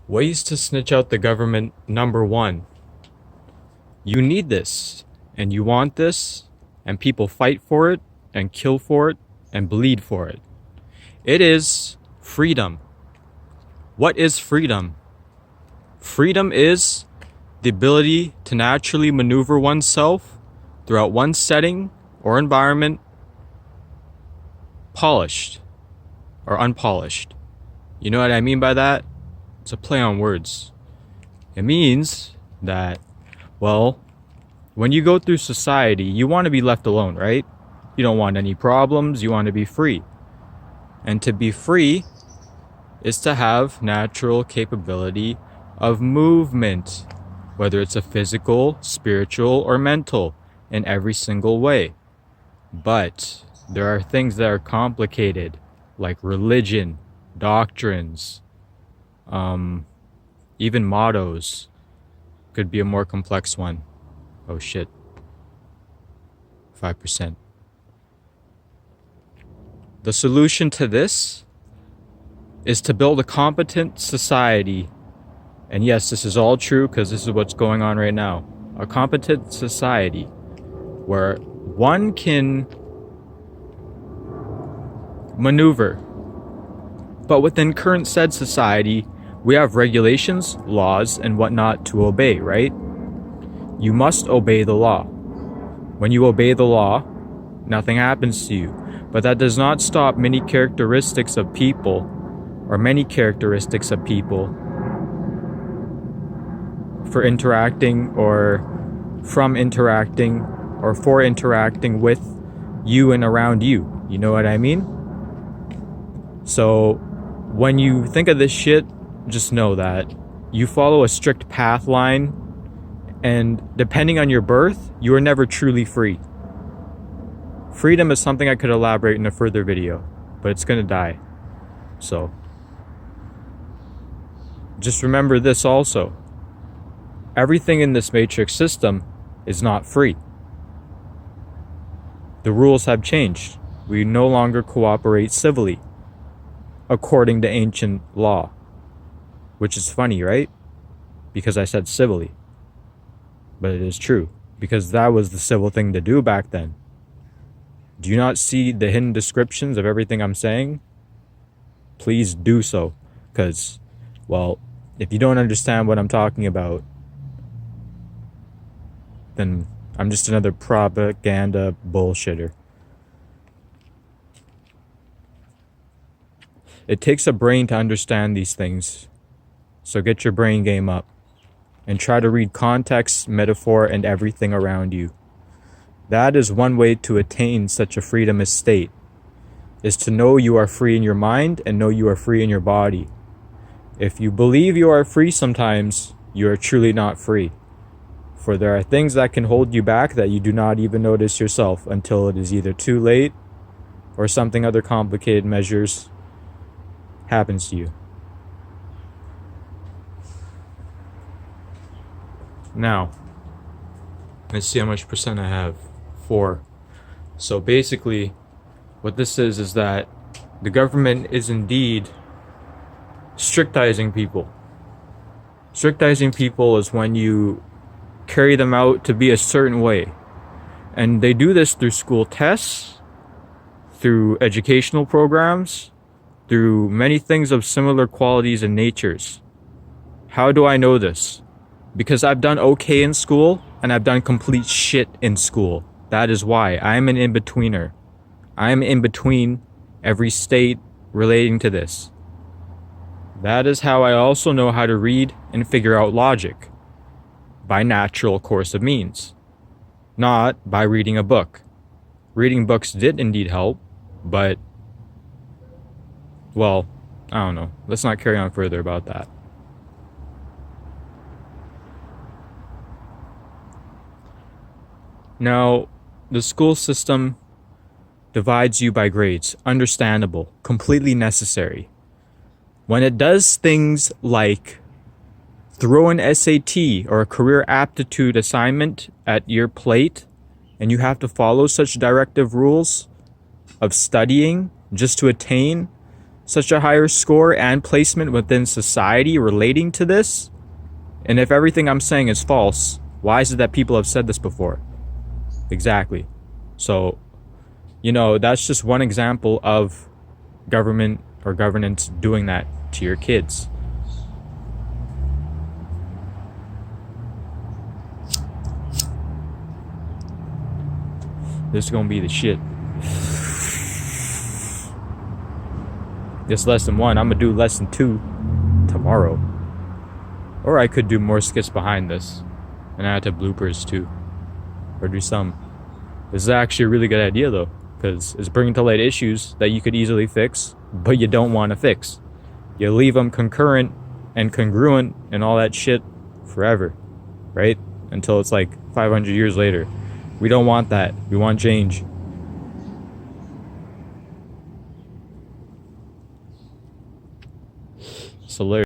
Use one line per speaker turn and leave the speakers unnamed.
Ways to snitch out the government. Number one, you need this and you want this, and people fight for it and kill for it and bleed for it. It is freedom. What is freedom? Freedom is the ability to naturally maneuver oneself throughout one setting or environment, polished or unpolished. You know what I mean by that? It's a play on words. It means that, well, when you go through society, you want to be left alone, right? You don't want any problems, you want to be free. And to be free is to have natural capability of movement, whether it's a physical, spiritual, or mental, in every single way. But there are things that are complicated, like religion, doctrines, even mottos could be a more complex one. Oh shit. 5%. The solution to this is to build a competent society. And yes, this is all true because this is what's going on right now. A competent society where one can maneuver. But within current said society, we have regulations, laws, and whatnot to obey, right? You must obey the law. When you obey the law, nothing happens to you. But that does not stop many characteristics of people for interacting or from interacting or for interacting with you and around you. You know what I mean? So when you think of this shit, just know that you follow a strict path line, and depending on your birth, you are never truly free. Freedom is something I could elaborate in a further video, but it's gonna die. So just remember this also. Everything in this matrix system is not free. The rules have changed. We no longer cooperate civilly, according to ancient law. Which is funny, right? Because I said civilly. But it is true, because that was the civil thing to do back then. Do you not see the hidden descriptions of everything I'm saying? Please do so, because, well, if you don't understand what I'm talking about, then I'm just another propaganda bullshitter. It takes a brain to understand these things, so get your brain game up and try to read context, metaphor, and everything around you. That is one way to attain such a freedomist state, is to know you are free in your mind and know you are free in your body. If you believe you are free sometimes, you are truly not free. For there are things that can hold you back that you do not even notice yourself until it is either too late or something other complicated measures happens to you. Now, let's see how much percent I have. 4. So basically, what this is that the government is indeed strictizing people. Strictizing people is when you carry them out to be a certain way. And they do this through school tests, through educational programs, through many things of similar qualities and natures. How do I know this? Because I've done okay in school and I've done complete shit in school. That is why I'm an in-betweener. I'm in between every state relating to this. That is how I also know how to read and figure out logic. By natural course of means. Not by reading a book. Reading books did indeed help, but, well, I don't know. Let's not carry on further about that. Now, the school system divides you by grades. Understandable. Completely necessary. When it does things like throw an SAT or a career aptitude assignment at your plate, and you have to follow such directive rules of studying just to attain such a higher score and placement within society relating to this? And if everything I'm saying is false, why is it that people have said this before? Exactly. So, that's just one example of government or governance doing that to your kids. This is gonna be the shit. This lesson 1, I'm gonna do lesson 2 tomorrow. Or I could do more skits behind this and add to bloopers too. Or do some. This is actually a really good idea though, because it's bringing to light issues that you could easily fix, but you don't want to fix. You leave them concurrent and congruent and all that shit forever, right? Until it's like 500 years later. We don't want that. We want change. It's hilarious.